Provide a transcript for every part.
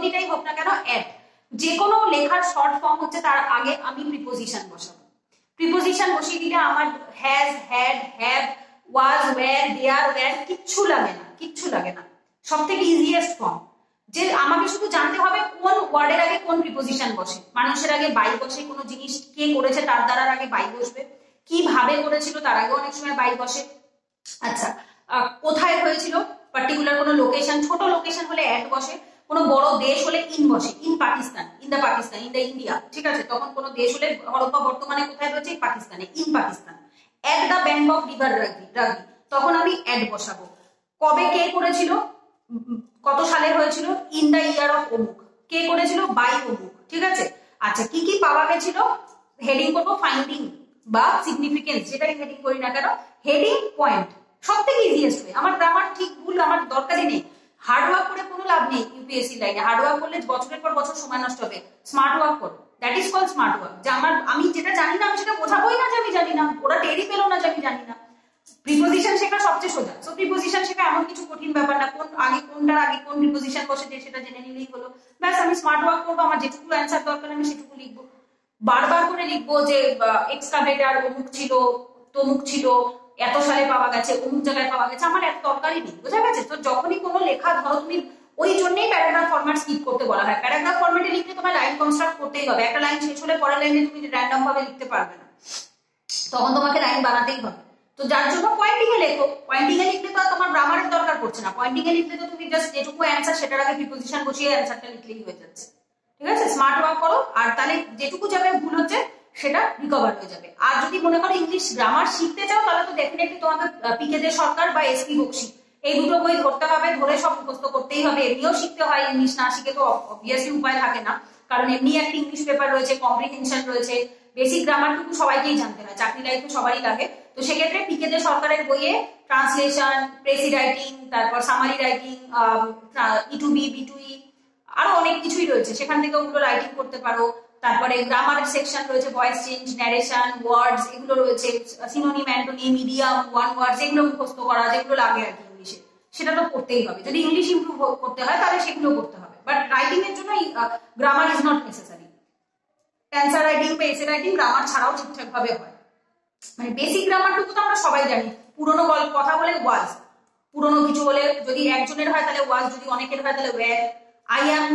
পরবর্তীটাই হোক না কেন অ্যাট, যে কোনো লেখার শর্ট ফর্ম হচ্ছে তার আগে আমি প্রিপোজিশন বসাবো। প্রিপোজিশন বসিয়ে দিলে আমার has, had, have, was, were, there, were কিচ্ছু লাগে না, কিচ্ছু লাগে না। সব থেকে ইজিয়েস্ট ফর্ম, যে আমাকে শুধু জানতে হবে কোন ওয়ার্ডের আগে কোন প্রিপোজিশন বসে। মানুষের আগে বাই বসে, কোনো জিনিস কে করেছে তার দ্বারা আগে বাই বসবে, কিভাবে করেছিল তার আগে অনেক সময় বাই বসে। আচ্ছা, কোথায় হয়েছিল, পার্টিকুলার কোনো লোকেশন, ছোট লোকেশন হলে অ্যাট বসে, কোনো বড় দেশ হলে ইন বসে, in Pakistan, in the Pakistan, in the India, ঠিক আছে। তখন কোনো দেশ হলে হরপ্পা বর্তমানে কোথায় রয়েছে, পাকিস্তানে, in Pakistan. At the bank of river Ragi, তখন আমি অ্যাট বসাবো। কবে কে করেছিল, কত সালে হয়েছিল, ইন দা ইয়ার অফ অমুক, কে করেছিল, বাই অমুক, ঠিক আছে। আচ্ছা, কি কি পাওয়া গেছিল, হেডিং করবো ফাইন্ডিং বা সিগনিফিকেন্স, যেটাই হেডিং করি না কেন, হেডিং পয়েন্ট, সব থেকে ইজিয়েস্ট ওয়ে। আমার গ্রামার ঠিক ভুল আমার দরকারই নেই, হার্ড ওয়ার্ক করে কোনো লাভ নেই। ইউপিএসসি লাইনে হার্ড ওয়ার্ক করলে বছরের পর বছর সময় নষ্ট হবে। স্মার্ট ওয়ার্ক করো, that is call smart work. যে আমি যেটা জানি না আমি সেটা বোঝাবোই না যে আমি জানি না, ওরা টেরই পেলো না যে আমি জানি না। প্রিপোজিশন শেখা সবচেয়ে সোজা। সো প্রিপোজিশন শেখা এমন কিছু কঠিন ব্যাপার না, কোন আগে কোনটার আগে কোন প্রিপোজিশন বসে যে সেটা জেনে নিলেই হলো, ব্যাস। আমি স্মার্ট ওয়ার্ক করবো, আমার যেটুকু অ্যান্সার দরকার আমি সেটুকু লিখবো, বারবার করে লিখবো যে এক্সকাভেটার অমুক ছিল, তমুক ছিল, এত সালে পাওয়া গেছে, অমুক জায়গায় পাওয়া গেছে, আমার এত দরকারই নেই, বোঝা গেছে। তো যখনই কোনো লেখা ধরো তুমি, ওই জন্যই প্যারাগ্রাফ ফরম্যাট স্কিপ করতে বলা হয়। প্যারাগ্রাফ ফরম্যাটে লিখলে তোমার লাইন কনস্ট্রাক্ট করতেই হবে, একটা লাইন শেষ হলে পরের লাইনে তুমি র্যান্ডম ভাবে লিখতে পারবে না, তখন তোমাকে লাইন বানাতেই হবে। তো যার জন্য পয়েন্টিং এ লেখো, পয়েন্টিং এ লিখলে তো তোমার গ্রামারের দরকার পড়ছে না, পয়েন্টিং এ লিখলে তো তুমি জাস্ট যেটুকু অ্যান্সার সেটার আগে প্রিপোজিশন বসিয়ে অ্যান্সারটা লিখলেই হয়ে যাচ্ছে, ঠিক আছে। স্মার্ট ওয়ার্ক করো, আর তাহলে যেটুকু জায়গায় ভুল হচ্ছে সেটা রিকভার হয়ে যাবে। আর যদি মনে করো ইংলিশ গ্রামার শিখতে চাও, তাহলে তো ডেফিনেটলি তোমাকে পিকে দে সরকার বা এসপি বক্সি এই দুটো বই ধরতে হবে, ধরে সব মুখস্থ করতেই হবে। এমনিও শিখতে হয়, ইংলিশ না শিখে তো অবভিয়াসলি উপায় থাকে না, কারণ এমনি একটা ইংলিশ পেপার রয়েছে, কম্প্রিহেনশন রয়েছে, বেসিক গ্রামারটুকু সবাইকেই জানতে হয়, চাকরি লাইফে সবারই লাগে। তো সেক্ষেত্রে পিকে দে সরকারের বইয়ে ট্রান্সলেশন, প্রেসি রাইটিং, তারপর সামারি রাইটিং, ই2বি, বি2ই, আরো অনেক কিছুই রয়েছে, সেখান থেকে ওগুলো রাইটিং করতে পারো। তারপরে গ্রামারের সেকশন রয়েছে, ভয়েস চেঞ্জ, ন্যারেশন, ওয়ার্ডস, এগুলো রয়েছে, সিনোনিম, অ্যান্টোনিম, মিডিয়াম, ওয়ান ওয়ার্ডস, এগুলো মুখস্থ করা, যেগুলো লাগে আর কি ইংলিশে, সেটা তো করতেই হবে। যদি ইংলিশ ইমপ্রুভ করতে হয় তাহলে সেগুলো করতে হবে, বাট রাইটিং এর জন্য grammar is not necessary. Answer writing বা এসে রাইটিং গ্রামার ছাড়াও ঠিকঠাক ভাবে হয়। মানে বেসিক গ্রামারটুকু তো আমরা সবাই জানি। পুরোনো গল্প কথা বলে ওয়াজ, পুরোনো কিছু হলে যদি একজনের হয় তাহলে ওয়াজ, যদি অনেকের হয় তাহলে ওয়্যার, আই অ্যাম,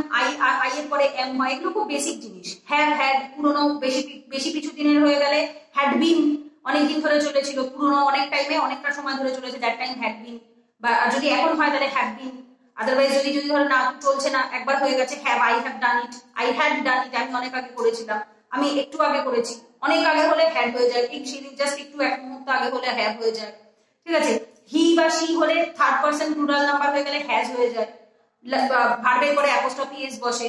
আই এর পরে এম হয়, এগুলো খুব বেসিক জিনিস। হ্যাভ, হ্যাড, পুরোনো বেশি কিছু দিনের হয়ে গেলে হ্যাড বিন, অনেকদিন ধরে চলেছিল, পুরোনো অনেক টাইমে অনেকটা সময় ধরে চলেছে, দ্যাট টাইম হ্যাড বিন। বা যদি এখন হয় তাহলে হ্যাভ বিন। আদারওয়াইজ যদি ধরো না চলছে না, একবার হয়ে গেছে, have I have done it, I had done it, আমি অনেক আগে করেছিলাম, আমি একটু আগে করেছি। অনেক আগে হলে হ্যাড হয়ে যায়, ঠিক জাস্ট একটু এক মুহূর্ত আগে হলে হ্যাভ হয়ে যায়, ঠিক আছে। হি বা শি হলে থার্ড পারসন প্লুরাল নাম্বার হয়ে গেলে হ্যাজ হয়ে যায়। ভার্বের পরে অ্যাপোস্ট্রফি এস বসে,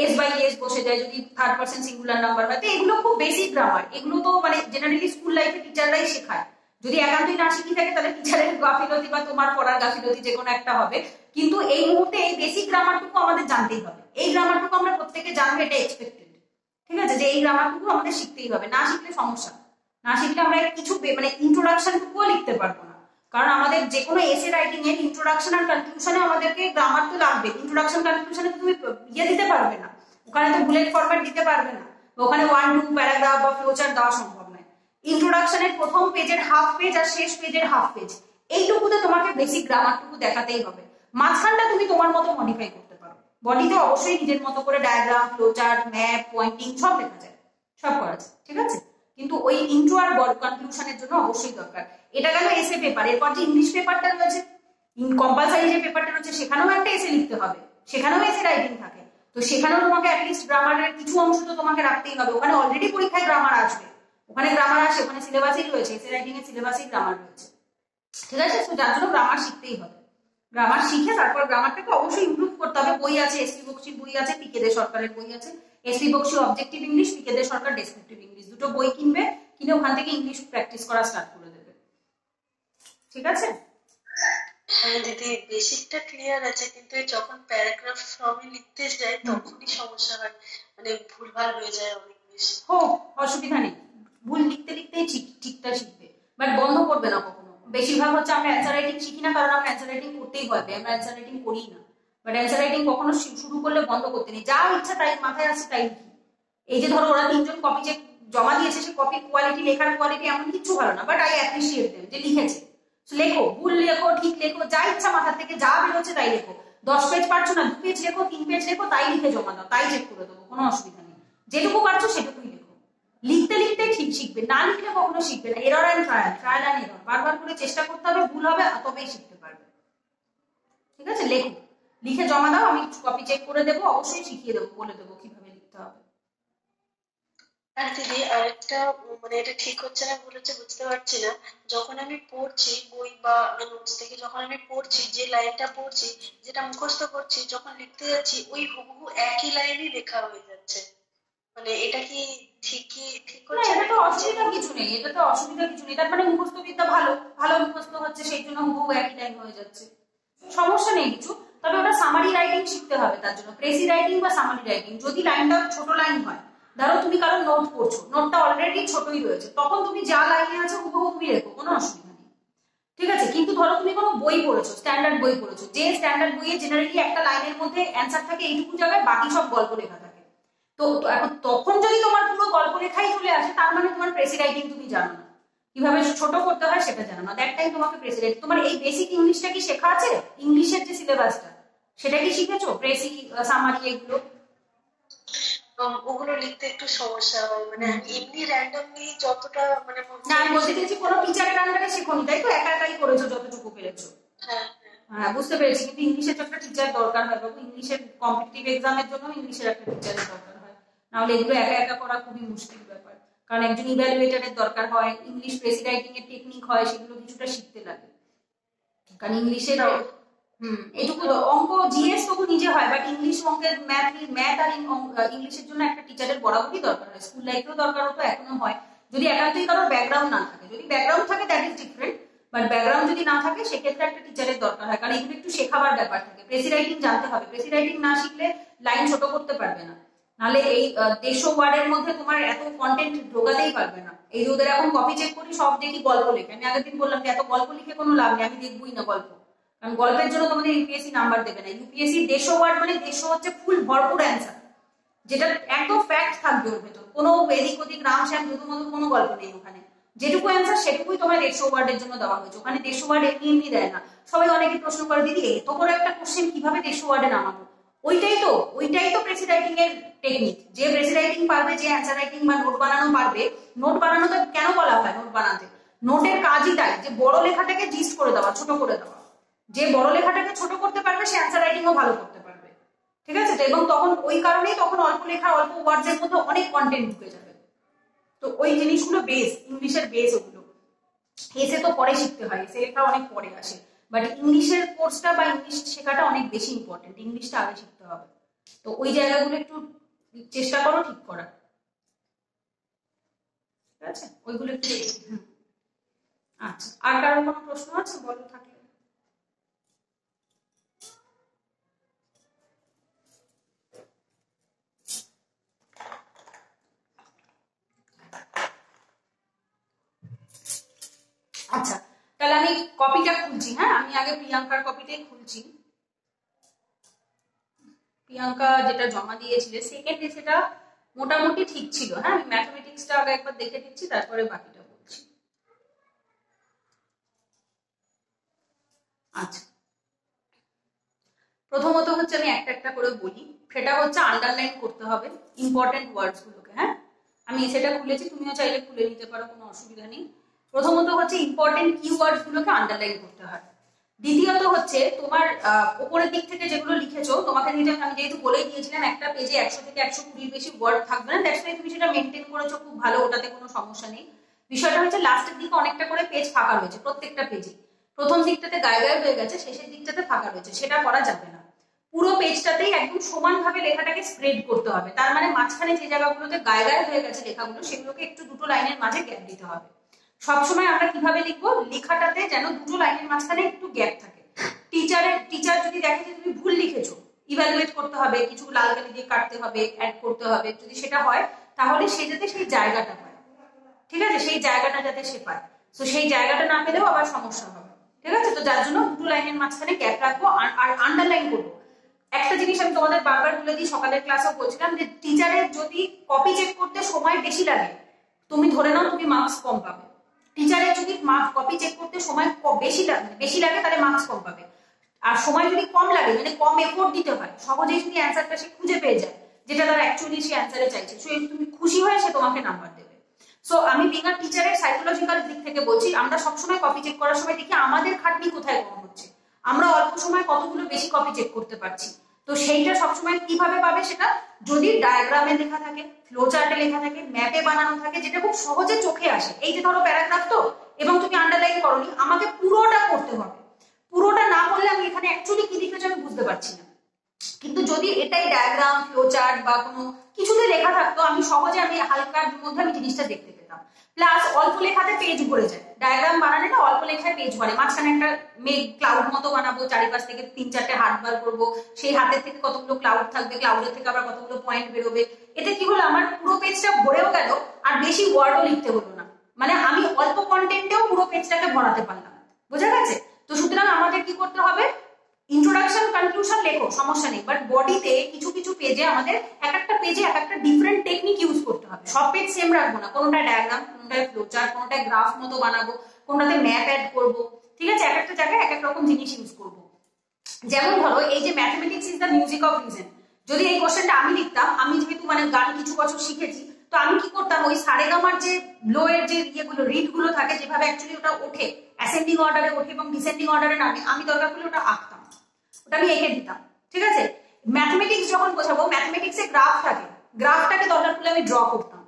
এস বাই এস বসে যায় যদি থার্ড পারসন সিঙ্গুলার নাম্বার হয়। তো এগুলো খুব বেসিক গ্রামার, এগুলো তো মানে জেনারেলি স্কুল লাইফে টিচাররাই শেখায়। যদি একান্তই না শিখি থাকে তাহলে টিচারের গাফিলতি বা তোমার পড়ার গাফিলতি যে কোনো একটা হবে, কিন্তু এই মুহূর্তে এই বেসিক গ্রামারটুকু আমাদের জানতেই হবে। এই গ্রামারটুকু আমরা প্রত্যেকে জানবো, এটা এক্সপেক্টেড, ঠিক আছে। যে এই গ্রামারটুকু আমাদের শিখতেই হবে, না শিখলে সমস্যা। না শিখলে আমরা কিছু মানে ইন্ট্রোডাকশনটুকুও লিখতে পারবো না, কারণ আমাদের যে কোনো এসে রাইটিং এর ইন্ট্রোডাকশন আর কনক্লুশনে আমাদেরকে গ্রামার তো লাগবে। ইন্ট্রোডাকশন কনক্লুশনে তুমি দিতে পারবে না, ওখানে তো বুলেট ফরম্যাট দিতে পারবে না, ওখানে 1-2 প্যারাগ্রাফ বা ফ্লোচার্ট দেওয়া সম্ভব নয়। ইন্ট্রোডাকশনের প্রথম পেজের হাফ পেজ আর শেষ পেজের হাফ পেজ, এইটুকুতে তোমাকে বেসিক গ্রামারটুকু দেখাতেই হবে। মাঝখানটা তুমি তোমার মতো মডিফাই করতে পারো। বডিতে অবশ্যই নিজের মতো করে ডায়াগ্রাম, ফ্লোচার্ট, ম্যাপ, পয়েন্টিং সব লেখা যায়, সব করা যায়, ঠিক আছে। কিন্তু ওই ইন্ট্রো আর কনক্লুশনের জন্য অবশ্যই দরকার। এটা গেল এসে পেপার। এরপর যে ইংলিশ পেপারটা রয়েছে, কম্পালসারি যে পেপারটা রয়েছে, সেখানেও একটা এসে লিখতে হবে, সেখানেও এসে রাইটিং থাকে। তো সেখানেও তোমাকে অ্যাটলিস্ট গ্রামারের কিছু অংশ তো তোমাকে রাখতেই হবে। ওখানে অলরেডি পরীক্ষায় গ্রামার আসবে, ওখানে গ্রামার আসে, ওখানে সিলেবাসই রয়েছে, এসে রাইটিং এর সিলেবাসই গ্রামার রয়েছে, ঠিক আছে। তো যার জন্য গ্রামার শিখতেই হবে। গ্রামার শিখে তারপর গ্রামারটাকে অবশ্যই ইমপ্রুভ করতে হবে। বই আছে, এসপি বক্সির বই আছে, পিকে দে সরকারের বই আছে। এসপি বক্সি অবজেক্টিভ ইংলিশ, পিকে দে সরকার ডেসক্রিপটিভ ইংলিশ, দুটো বই কিনবে, কিনে ওখান থেকে ইংলিশ প্র্যাকটিস করা স্টার্ট করে দেবে, ঠিক আছে। হ্যাঁ দিদি, বেসিকটা ক্লিয়ার আছে, কিন্তু যখন প্যারাগ্রাফ ফর্মে লিখতে যাই তখনই সমস্যা হয়, মানে ভুলভাল হয়ে যায় অনেক বেশি। অসুবিধা নেই, ভুল লিখতে লিখতেই ঠিকটা শিখবে, বাট বন্ধ করবে না কখনো। বেশিরভাগ হচ্ছে আমরা অ্যান্সার রাইটিং শিখি না, কারণ আমরা অ্যান্সার রাইটিং করতেই ভয় পাই, আমরা অ্যান্সার রাইটিং করি না, বাট অ্যান্সার রাইটিং কখনো শুরু করলে বন্ধ করতে নেই, যা ইচ্ছা তাই মাথায় আসছে তাই লিখি। এই যে ধরো ওরা 3জন কপি যে জমা দিয়েছে, সে কপির কোয়ালিটি, লেখার কোয়ালিটি এমন কিছু ভালো না, বাট আই অ্যাপ্রিসিয়েট দেম যে লিখেছে। লেখো, ভুল লেখো, ঠিক লেখো, যা ইচ্ছা মাথা থেকে যা বেরোচ্ছে তাই লেখো। 10 পেজ পারছো না, 2 পেজ লেখো, 3 পেজ লেখো, তাই লিখে জমা দাও, তাই চেক করে দেবো, কোনো অসুবিধা নেই। যেটুকু পারছো সেটুকুই লেখো। লিখতে লিখতে ঠিক শিখবে, না লিখলে কখনো শিখবে না। Error and trial, trial and error, বারবার করে চেষ্টা করতে হবে, ভুল হবে, তবেই শিখতে পারবে। ঠিক আছে, লেখো, লিখে জমা দাও, আমি কপি চেক করে দেবো, অবশ্যই শিখিয়ে দেবো, বলে দেবো কিভাবে লিখতে হবে। আর দিদি আরেকটা, মানে এটা ঠিক হচ্ছে না ভুল হচ্ছে বুঝতে পারছি না, যখন আমি পড়ছি বই বা নোটস থেকে, যখন আমি পড়ছি যে লাইনটা পড়ছি, যেটা মুখস্থ করছি, যখন লিখতে যাচ্ছি ওই হুবহু একই লাইনই লেখা হয়ে যাচ্ছে। মানে এটা কি ঠিক না, হচ্ছে এটা না? তো অসুবিধা কিছু নেই, এটা তো অসুবিধা কিছু নেই, তার মানে মুখস্থ বিদ্যা ভালো, ভালো মুখস্থ হচ্ছে, সেই জন্য হুবহু একই লাইন হয়ে যাচ্ছে, সমস্যা নেই কিছু। তবে ওটা সামারি রাইটিং শিখতে হবে, তার জন্য প্রেসি রাইটিং বা সামারি রাইটিং। যদি লাইনটা ছোট লাইন হয়, ধরো তুমি কারো নোট পড়ছো, নোটটা অলরেডি ছোটই রয়েছে, তখন তুমি যা লাইনে আছে হুবহু তুমি লেখো, কোনো অসুবিধা নেই। ঠিক আছে, কিন্তু ধরো তুমি কোনো বই পড়েছো, স্ট্যান্ডার্ড বই পড়েছো, যে স্ট্যান্ডার্ড বইয়ে জেনারেলি একটা লাইনের মধ্যে অ্যান্সার থাকে এইটুকু জায়গায়, বাকি সব গল্প লেখা থাকে। তো এখন তখন যদি তোমার পুরো গল্প লেখাই চলে আসে, তার মানে তোমার প্রেসি রাইটিং তুমি জানো না, কিভাবে ছোট করতে হয় সেটা জানো না, দ্যাট টাইম তোমাকে প্রেসি রাইটিং। তোমার এই বেসিক ইংলিশটা কি শেখা আছে? ইংলিশের যে সিলেবাসটা সেটা কি শিখেছো? প্রেসি, সামারি, এগুলো? ওগুলো লিখতে একটু সমস্যা হয়, মানে আমি এমনি র্যান্ডমলি যতটা মানে না, আমি বলতে চাইছি কোনো টিচারের আন্ডারে শেখোনি, তাই তো? একা একাই করেছো যতটুকু পেরেছো। হ্যাঁ হ্যাঁ, বুঝতে পেরেছি, কিন্তু ইংলিশের তো একটা টিচার দরকার হয় বাবু, ইংলিশের কম্পিটিটিভ এক্সামের জন্য ইংলিশের একটা টিচারের দরকার হয়, নাহলে এগুলো একা একা করা খুবই মুশকিল ব্যাপার। কারণ একজন ইভ্যালুয়েটরের দরকার হয়, ইংলিশ প্রেসি রাইটিং এর টেকনিক হয়, সেগুলো কিছুটা শিখতে লাগে। কারণ ইংলিশের এইটুকু অঙ্ক জিএস তবু নিজে হয়, বাট ইংলিশ, অঙ্কের ম্যাথ আর ইংলিশের জন্য একটা টিচারের বরাবরই দরকার হয়, স্কুল লাইফেও দরকার হতো, এখনো হয়, যদি একান্তই কারোর ব্যাকগ্রাউন্ড না থাকে। যদি ব্যাকগ্রাউন্ড থাকে that is different, but background যদি না থাকে সেক্ষেত্রে একটা টিচারের দরকার হয়, কারণ এগুলো একটু শেখাবার ব্যাপার থাকে। প্রেসি রাইটিং জানতে হবে, প্রেসি রাইটিং না শিখলে লাইন ছোট করতে পারবে না, নাহলে এই 150 ওয়ার্ডের মধ্যে তোমার এত কন্টেন্ট ঢোকাতেই পারবে না। এই যে ওদের এখন কপি চেক করি, সব দেখি গল্প লেখে, আমি আগের দিন বললাম যে এত গল্প লিখে কোনো লাভ নেই, আমি দেখবই না গল্প, কারণ গল্পের জন্য তোমাদের ইউপিএসসি নাম্বার দেবে না। ইউপিএসসি 150 ওয়ার্ড মানে 150 হচ্ছে ফুল ভরপুর অ্যান্সার, যেটা একদম ফ্যাক্ট থাকবে ওর ভেতর, কোনো এদিক ওদিক রাম শ্যাম যদুমধু কোনো গল্প নেই ওখানে। যেটুকু অ্যান্সার সেটুকুই তোমার 150 ওয়ার্ডের জন্য দেওয়া হয়েছে, ওখানে 150 ওয়ার্ড এমনি এমনি দেয় না। সবাই অনেকে প্রশ্ন করে, দিদি এত বড় একটা কোশ্চেন কিভাবে 150 ওয়ার্ডে নামাবো? ওইটাই তো প্রেসি রাইটিং এর টেকনিক। যে প্রেসি রাইটিং পারবে, যে অ্যান্সার রাইটিং বা নোট বানানো পারবে, নোট বানানোতে কেন বলা হয় নোট বানাতে? নোটের কাজই তাই, যে বড় লেখাটাকে জিস্ট করে দেওয়া, ছোট করে দেওয়া। যে বড় লেখাটাকে ছোট করতে পারবে সে অ্যান্সার রাইটিংও ভালো করতে পারবে। ঠিক আছে, তো এবং তখন ওই কারণেই তখন অল্প লেখা, অল্প ওয়ার্ডস এর মধ্যে অনেক কন্টেন্ট ঢুকে যাবে। তো ওই জিনিসগুলো বেস, ইংলিশের বেস ওগুলো। এসে তো পরে শিখতে হয়, এসে লেখা অনেক পরে আসে, বাট ইংলিশের কোর্সটা বা ইংলিশ শেখাটা অনেক বেশি ইম্পর্টেন্ট, ইংলিশটা আগে শিখতে হবে। তো ওই জায়গাগুলো একটু চেষ্টা করো ঠিক করার, ঠিক আছে, ওইগুলো একটু। আচ্ছা, আর কারোর কোনো প্রশ্ন আছে বলো থাকলে? আচ্ছা, তাহলে আমি কপিটা খুলছি। হ্যাঁ, আমি আগে প্রিয়াঙ্কার কপিটাই খুলছি। প্রিয়াঙ্কা যেটা জমা দিয়েছিলে সেকেন্ড সেটা মোটামুটি ঠিক ছিল। হ্যাঁ, আমি ম্যাথমেটিক্সটা আগে একবার দেখে দিচ্ছি, তারপরে বাকিটা বলছি। আচ্ছা, প্রথমত হচ্ছে আমি একটা একটা করে বলি, সেটা হচ্ছে আন্ডারলাইন করতে হবে ইম্পর্টেন্ট ওয়ার্ডস গুলোকে। হ্যাঁ, আমি সেটা খুলেছি, তুমিও চাইলে খুলে নিতে পারো, কোনো অসুবিধা নেই। প্রথমত হচ্ছে ইম্পর্টেন্ট কিওয়ার্ডস গুলোকে আন্ডারলাইন করতে হয়। দ্বিতীয়ত হচ্ছে তোমার উপরের দিক থেকে যেগুলো লিখেছো, তোমাকে আমি যেহেতু বলেই দিয়েছিলাম একটা পেজে 100 থেকে 120 বেশি ওয়ার্ড থাকবে না, দ্যাটস ওয়াই তুমি সেটা মেনটেন করেছো, খুব ভালো, ওটাতে কোনো সমস্যা নেই। বিষয়টা হচ্ছে লাস্টের দিকে অনেকটা করে পেজ ফাঁকা রয়েছে, প্রত্যেকটা পেজে প্রথম দিকটাতে গায়ে গায়ে হয়ে গেছে, শেষের দিকটাতে ফাঁকা রয়েছে, সেটা করা যাবে না। পুরো পেজটাতেই একদম সমানভাবে লেখাটাকে স্প্রেড করতে হবে, তার মানে মাঝখানে যে জায়গাগুলোতে গায়ে গায়ে হয়ে গেছে লেখাগুলো, সেগুলোকে একটু দুটো লাইনের মাঝে গ্যাপ দিতে হবে। সবসময় আমরা কিভাবে লিখবো, লেখাটাতে যেন দুটো লাইনের মাঝখানে একটু গ্যাপ থাকে। টিচার যদি দেখে যে তুমি ভুল লিখেছো, ইভ্যালুয়েট করতে হবে, কিছু লাল কালি দিয়ে কাটতে হবে, অ্যাড করতে হবে, যদি সেটা হয় তাহলে সে যাতে সেই জায়গাটা পায়। ঠিক আছে, সেই জায়গাটা যাতে সে পায়, তো সেই জায়গাটা না পেলেও আবার সমস্যা হবে। ঠিক আছে, তো যার জন্য দুটো লাইনের মাঝখানে গ্যাপ রাখবো আর আন্ডারলাইন করবো। একটা জিনিস আমি তোমাদের বারবার বলে দিই, সকালের ক্লাসেও বলছিলাম যে টিচারের যদি কপি চেক করতে সময় বেশি লাগে, তুমি ধরে নাও তুমি মার্কস কম পাবে। টিচারের যদি কপি চেক করতে সময় বেশি লাগে তাহলে মার্কস কম পাবে। আর সময় যদি কম লাগে, মানে কম এফোর্ট দিতে হয়, সহজেই যদি অ্যান্সারটা সে খুঁজে পেয়ে যায় যেটা তার অ্যাকচুয়ালি সে অ্যান্সারে চাইছে, সো তুমি খুশি হয়ে সে তোমাকে নাম্বার দেবে। সো আমি বিং আ টিচারের সাইকোলজিক্যাল দিক থেকে বলছি, আমরা সবসময় কপি চেক করার সময় দেখি আমাদের খাটনি কোথায় কম হচ্ছে, আমরা অল্প সময় কতগুলো বেশি কপি চেক করতে পারছি। তো সেইটা সবসময় কিভাবে পাবে, সেটা যদি ডায়াগ্রামে লেখা থাকে, ফ্লো চার্টে লেখা থাকে, ম্যাপে বানানো থাকে, যেটা খুব সহজে চোখে আসে। এই যে ধরো প্যারাগ্রাফ তো, এবং তুমি আন্ডারলাইন করোনি, আমাকে পুরোটা পড়তে হবে, পুরোটা না পড়লে আমি এখানে অ্যাকচুয়ালি কি লিখেছি আমি বুঝতে পারছি না। কিন্তু যদি এটাই ডায়াগ্রাম, ফ্লো চার্ট বা কোনো কিছুতে লেখা থাকতো, আমি সহজে আমি হালকার মধ্যে আমি জিনিসটা দেখতে পেতাম। প্লাস অল্প লেখাতে পেজ ভরে যায়, ডায়াগ্রাম বানালে না অল্প লেখায় পেজ ভরে। মাঝখানে একটা মেঘ ক্লাউড মতো বানাবো, চারিপাশ থেকে 3-4টে হাত বার করবো, সেই হাতের থেকে কতগুলো ক্লাউড থাকবে, ক্লাউডের থেকে আবার কতগুলো পয়েন্ট বেরোবে। এতে কি হলো, আমার পুরো পেজটা ভরেও গেল আর বেশি ওয়ার্ডও লিখতে হলো না, মানে আমি অল্প কন্টেন্টেও পুরো পেজটাকে ভরাতে পারলাম। বোঝা গেছে? তো সুতরাং আমাদের কি করতে হবে, ইন্ট্রোডাকশন কনক্লুশন লেখো, সমস্যা নেই, বাট বডিতে কিছু কিছু পেজে আমাদের এক একটা পেজে এক একটা ডিফারেন্ট টেকনিক ইউজ করতে হবে। সব পেজ সেম রাখবো না, কোনটা ডায়াগ্রাম, কোনটায় ফ্লোচার্ট, কোনটায় গ্রাফ মতো বানাবো, কোনটাতে ম্যাপ অ্যাড করবো, ঠিক আছে? এক একটা জায়গায় এক এক রকম জিনিস ইউজ করবো। যেমন ধরো এই যে mathematics is the music of reason, যদি এই কোশ্চেনটা আমি লিখতাম, আমি যেহেতু মানে গান কিছু বছর শিখেছি, তো আমি কি করতাম, ওই সারেগামার যে লো এর যে ইয়েগুলো রিড গুলো থাকে, যেভাবে অ্যাকচুয়ালি ওটা ওঠে, অ্যাসেন্ডিং অর্ডারে ওঠে এবং ডিসেন্ডিং অর্ডারে নামে, আমি দরকার পড়লে ওটা আঁকতাম, ওটা আমি এঁকে দিতাম, ঠিক আছে? ম্যাথমেটিক্স যখন বোঝাবো, ম্যাথমেটিক্সে গ্রাফ থাকে, গ্রাফটাকে দরকার পড়লে আমি ড্র করতাম,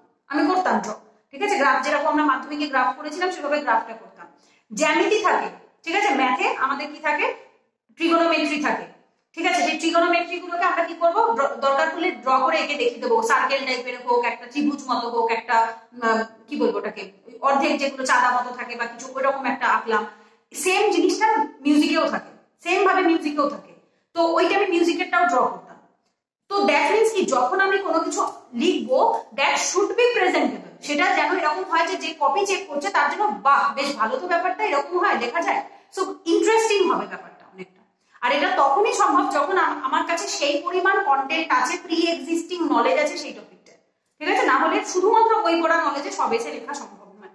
ড্র, ঠিক আছে? গ্রাফ যেরকম আমরা মাধ্যমিকে গ্রাফ করেছিলাম সেভাবে গ্রাফটা করতাম। জ্যামিতি থাকে, ঠিক আছে? ম্যাথে আমাদের কি থাকে, ট্রিগোনোমেট্রি থাকে, ঠিক আছে? সেই ট্রিগোনোমেট্রি গুলোকে আমরা কি করবো, দরকার পড়লে ড্র করে এঁকে দেখিয়ে দেবো, সার্কেল টাইপের হোক, একটা ত্রিভুজ মতো হোক, একটা কি বলবো ওটাকে, অর্ধেক যেগুলো চাঁদা মতো থাকে বা কিছু ওইরকম একটা আঁকলাম। সেম জিনিসটা মিউজিকেও থাকে, সেম ভাবে মিউজিকেও থাকে, তো ওইটা আমি মিউজিকেরটাও ড্র করতাম। তো দ্যাট মিনস কি, যখন আমি কোনো কিছু লিখবো, দ্যাট শুড বি প্রেজেন্টেবল, সেটা যেন এরকম হয় যে কপি চেক করছে তার জন্য বাহ বেশ ভালো তো ব্যাপারটা, এরকম হয় লেখা যায়, সো ইন্টারেস্টিং হবে ব্যাপারটা অনেকটা। আর এটা তখনই সম্ভব যখন আমার কাছে সেই পরিমাণ কন্টেন্ট আছে, প্রি এক্সিস্টিং নলেজ আছে সেই টপিকটা, ঠিক আছে? না হলে শুধুমাত্র বই পড়া নলেজে সব এসে লেখা সম্ভব নয়।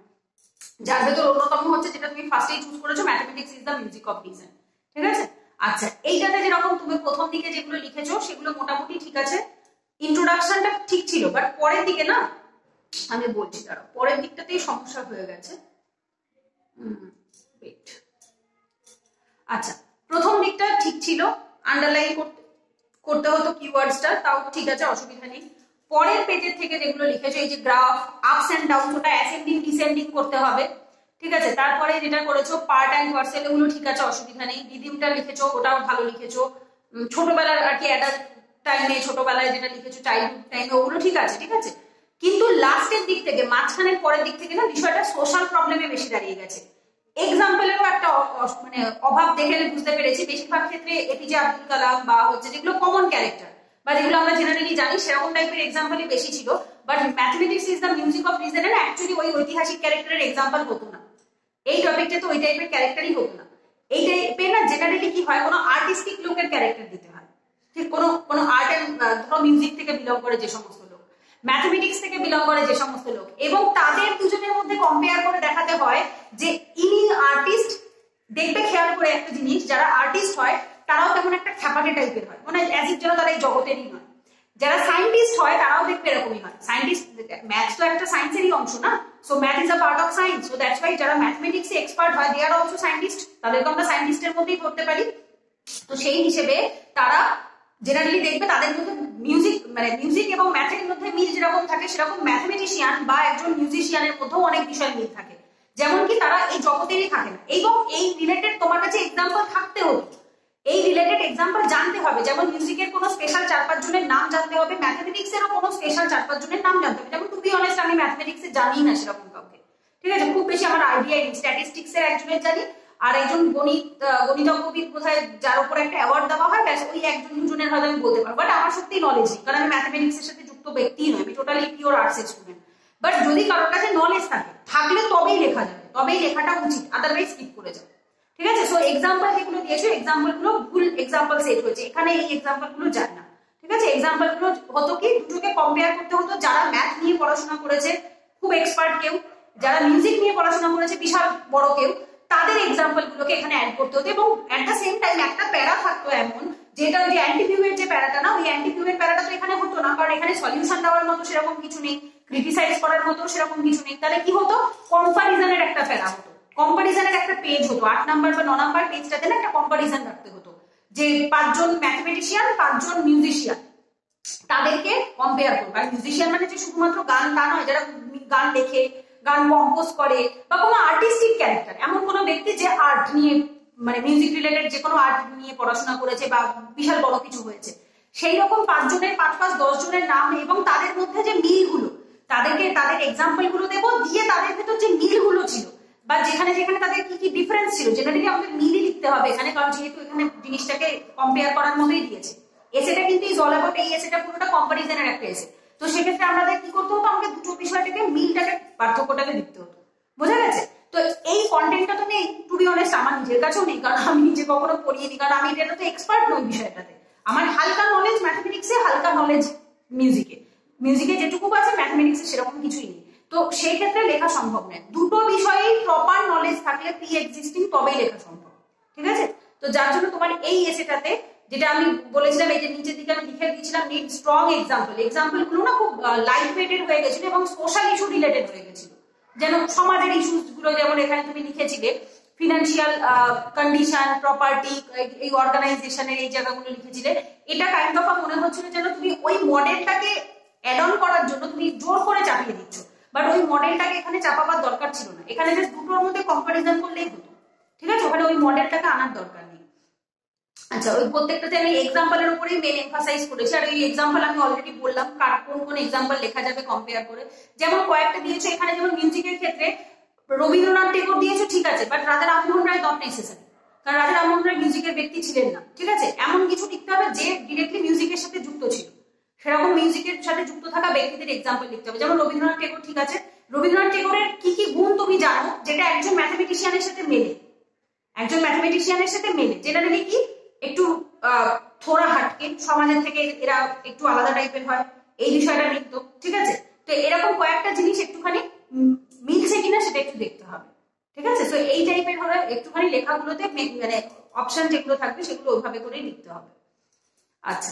যার ভেতর অন্যতম হচ্ছে যেটা তুমি ফার্স্টেই চুজ করেছো, mathematics is the music of reason, ঠিক আছে? আচ্ছা, এইটাতে যেরকম তুমি প্রথম দিকে যেগুলো লিখেছো সেগুলো মোটামুটি ঠিক আছে, ইন্ট্রোডাকশনটা ঠিক ছিল, বাট পরের দিকে না, আমি বলছি দাঁড়াও, পরের দিকটাতেই সমস্যা হয়ে গেছে। আচ্ছা, প্রথম দিকটা ঠিক ছিল, আন্ডারলাইন করতে হতো কিওয়ার্ডসটা, তাও ঠিক আছে, অসুবিধা নেই। পরের পেজের থেকে যেগুলো লিখেছো, এই যে গ্রাফ, আপস এন্ড ডাউন, ওটা অ্যাসেন্ডিং ডিসেন্ডিং করতে হবে, ঠিক আছে? তারপরে যেটা করেছো পার্ট অ্যান্ড পার্সেল, এগুলো ঠিক আছে, অসুবিধা নেই। রিদিমটা লিখেছো, ওটাও ভালো লিখেছো। ছোটবেলার আর কি অ্যাডাল্ট টাইমে, ছোটবেলায় যেটা লিখেছো চাইল্ডহুড টাইমে, ওগুলো ঠিক আছে, ঠিক আছে। কিন্তু লাস্টের দিক থেকে, মাঝখানের পরের দিক থেকে না, বিষয়টা সোশ্যাল প্রবলেমে বেশি দাঁড়িয়ে গেছে। এক্সাম্পলেরও একটা মানে অভাব দেখে বুঝতে পেরেছি। বেশিরভাগ ক্ষেত্রে এপিজে আব্দুল কালাম বা হচ্ছে যেগুলো কমন ক্যারেক্টার বা যেগুলো আমরা জেনারেলি জানি, সেরকম টাইপের এক্সাম্পলই বেশি ছিল। But mathematics is the music of reason এর অ্যাকচুয়ালি ওই ঐতিহাসিক ক্যারেক্টারের এক্সাম্পল হতো না, এই টপিকটা তো ওই টাইপের ক্যারেক্টারই হতো না। এই টাইপের না জেনারেলি কি হয়, কোনো আর্টিস্টিক লোকের ক্যারেক্টার দিতে হয়, ঠিক? কোনো আর্ট এন্ড ধরো মিউজিক থেকে বিলং করে যে সমস্ত লোক, ম্যাথমেটিক্স থেকে বিলং করে যে সমস্ত লোক, এবং তাদের দুজনের মধ্যে কম্পেয়ার করে দেখাতে হয় যে ইনি আর্টিস্ট। দেখবে খেয়াল করে একটা জিনিস, যারা আর্টিস্ট হয় তারাও তেমন একটা খ্যাপাটে টাইপের হয়, মানে অ্যাজ ইফ যেন তারা এই জগতেরই নয়। যারা সায়েন্টিস্ট হয় তারাও দেখবে এরকমই হয়। সায়েন্টিস্ট, ম্যাথ তো একটা সায়েন্সেরই অংশ না, so math is a part of science, so that's why যারা ম্যাথমেটিক্সে এক্সপার্ট হয় দে আর অলসো সায়েন্টিস্ট, তাদেরকে আমরা সায়েন্টিস্টের মধ্যেই ধরতে পারি। তো সেই হিসেবে তারা জেনারেলি দেখবে তাদের মধ্যে মিউজিক এবং ম্যাথের মধ্যে মিল যেরকম থাকে, সেরকম ম্যাথমেটিশিয়ান বা একজন মিউজিশিয়ানের মধ্যেও অনেক বিষয় মিল থাকে। যেমন কি তারা এই জগতেরই থাকে না, এবং এই রিলেটেড তোমার কাছে এক্সাম্পল থাকতে হবে, এই রিলেটেড এক্সাম্পল জানতে হবে। যেমন মিউজিকের কোনো স্পেশাল 4-5 জনের নাম জানতে হবে, ম্যাথমেটিক্সেরও কোনো স্পেশাল 4-5 জনের নাম জানতে হবে। যেমন টু বি অনেস্ট, আমি ম্যাথমেটিক্সে জানি না সেরকম কাউকে, ঠিক আছে? খুব বেশি আমার আইডিয়া নেই। স্ট্যাটিস্টিক্সের একজনের জানি, আর একজন গণিতজ্ঞবিদ বোধহয়, যার উপর একটা অ্যাওয়ার্ড দেওয়া হয়, ব্যাস ওই একজন দুজনের হয়তো আমি বলতে পারবো। বাট আমার সত্যি নলেজ নেই, কারণ আমি ম্যাথমেটিক্সের সাথে যুক্ত ব্যক্তি নয়, আমি টোটালি পিওর আর্টসের স্টুডেন্ট। বাট যদি কারোর কাছে নলেজ থাকলে তবেই লেখা যাবে, তবেই লেখাটা উচিত, আদারওয়াইজ স্কিপ করে যাবে। ঠিক আছে। সো এক্সাম্পল যেগুলো দিয়েছো এক্সাম্পল গুলো ভুল এক্সাম্পল সেট হয়েছে, এখানে এই এক্সাম্পল গুলো যায় না। ঠিক আছে, এক্সাম্পল গুলো হতো কি দুটোকে কম্পেয়ার করতে হতো, যারা ম্যাথ নিয়ে পড়াশোনা করেছে খুব এক্সপার্ট কেউ, যারা মিউজিক নিয়ে পড়াশোনা করেছে বিশাল বড় কেউ, তাদের এক্সাম্পল গুলোকে এখানে অ্যাড করতে হতো। এবং অ্যাট দ্য সেম টাইম একটা প্যারা থাকতো এমন, যেটা ওই যে অ্যান্টিভিউ এর যে প্যারাটা না, ওই অ্যান্টিভিউ এর প্যারাটা তো এখানে হতো না, কারণ এখানে সলিউশন দেওয়ার মতো সেরকম কিছু নেই, ক্রিটিসাইজ করার মতো সেরকম কিছু নেই। তাহলে কি হতো, কম্পারিজনের একটা প্যারা হতো, কম্পারিজনের একটা পেজ হতো, 8 নাম্বার বা 9 নাম্বার পেজটাতে না একটা কম্পারিজন রাখতে হতো, যে 5 জন ম্যাথমেটিশিয়ান 5 জন মিউজিশিয়ান, তাদেরকে কম্পেয়ার করবো। আর মিউজিশিয়ান মানে যে শুধুমাত্র গান তা নয়, যারা গান লেখে, গান কম্পোজ করে, বা কোনো আর্টিস্টিক ক্যারেক্টার, এমন কোনো ব্যক্তি যে আর্ট নিয়ে মানে মিউজিক রিলেটেড যে কোনো আর্ট নিয়ে পড়াশোনা করেছে বা বিশাল বড় কিছু হয়েছে, সেই রকম 5 জনের 5-5-10 জনের নাম এবং তাদের মধ্যে যে মিলগুলো, তাদেরকে তাদের এক্সাম্পল গুলো দেবো, দিয়ে তাদের ভেতর যে মিলগুলো ছিল বা যেখানে যেখানে তাদের কি কি ডিফারেন্স ছিল, জেনারেলি আমাদের মিলই লিখতে হবে এখানে, কারণ যেহেতু এখানে জিনিসটাকে কম্পেয়ার করার মতোই দিয়েছে। এসেটা কিন্তু ইজ অল অ্যাবাউট, এই এসেটা পুরোটা কম্পারিজনের একটা এসে। তো সেক্ষেত্রে আমাদের কি করতে হতো, আমাকে দুটো বিষয়টাকে মিলটাকে পার্থক্যটাকে লিখতে হতো। বোঝা গেছে? তো এই কন্টেন্টটা তো নেই, টু বি অনেস্ট আমার নিজের কাছেও নেই, কারণ আমি নিজে কখনো পড়িনি, কারণ আমি এটা তো এক্সপার্ট নই বিষয়টাতে। আমার হালকা নলেজ ম্যাথমেটিক্সে, হালকা নলেজ মিউজিকে, মিউজিকে যেটুকু আছে ম্যাথমেটিক্সে সেরকম কিছুই নেই। তো সেই ক্ষেত্রে লেখা সম্ভব নয়, দুটো বিষয়েই প্রপার নলেজ থাকলে প্রি এক্সিস্টিং তবেই লেখা সম্ভব। ঠিক আছে, তো যার জন্য তোমার এই এসেটাতে যেটা আমি বলেছিলাম, এই যে নিচের দিকে আমি লিখে দিয়েছিলাম নিড স্ট্রং এক্সাম্পল, এক্সাম্পল গুলো না খুব লাইট ওয়েটেড হয়ে গেছিল এবং সোশ্যাল ইস্যু রিলেটেড হয়ে গেছিল, যেন সমাজের ইস্যুস গুলো, যেমন এখানে তুমি লিখেছিলে ফিনান্সিয়াল কন্ডিশন, প্রপার্টি, এই অর্গানাইজেশনের এই জায়গাগুলো লিখেছিলে। এটা কাইন্ড অফ মনে হচ্ছিল যেন তুমি ওই মডেলটাকে অ্যাড অন করার জন্য তুমি জোর করে চাপিয়ে দিচ্ছ, বাট ওই মডেলটাকে এখানে চাপাবার দরকার ছিল না, এখানে জাস্ট দুটোর মধ্যে কম্পারিজন করলেই হতো। ঠিক আছে, ওখানে ওই মডেলটাকে আনার দরকার নেই। আচ্ছা, ওই প্রত্যেকটাতে আমি এক্সাম্পলের উপরেই মেন এমফাসাইজ করেছি, আর এই এক্সাম্পল আমি অলরেডি বললাম কোন কোন এক্সাম্পল লেখা যাবে কম্পেয়ার করে। যেমন কয়েকটা দিয়েছে এখানে, যেমন মিউজিকের ক্ষেত্রে রবীন্দ্রনাথ টেগোর দিয়েছে, ঠিক আছে, but Radha Rammohan Roy not necessary, কারণ রাধা রামমোহন রায় মিউজিকের ব্যক্তি ছিলেন না। ঠিক আছে, এমন কিছু লিখতে হবে যে ডিরেক্টলি মিউজিকের সাথে যুক্ত ছিল, সেরকম মিউজিকের সাথে যুক্ত থাকা ব্যক্তিদের এক্সাম্পল লিখতে হবে। যেমন রবীন্দ্রনাথ টেগোর, ঠিক আছে, রবীন্দ্রনাথ টেগোরের কি কি গুণ তুমি জানো যেটা একজন ম্যাথমেটিশিয়ানের সাথে মেলে, একজন ম্যাথমেটিশিয়ানের সাথে মেলে, জেনারেলি কি একটু থোড়া হাটকে, সমাজের থেকে এরা একটু আলাদা টাইপের হয়, এই বিষয়টা লিখতো। ঠিক আছে, তো এরকম কয়েকটা জিনিস একটুখানি মিলছে কিনা সেটা একটু দেখতে হবে। ঠিক আছে, তো এই টাইপের হলে একটুখানি লেখাগুলোতে মানে অপশন যেগুলো থাকবে সেগুলো ওইভাবে করেই লিখতে হবে। আচ্ছা,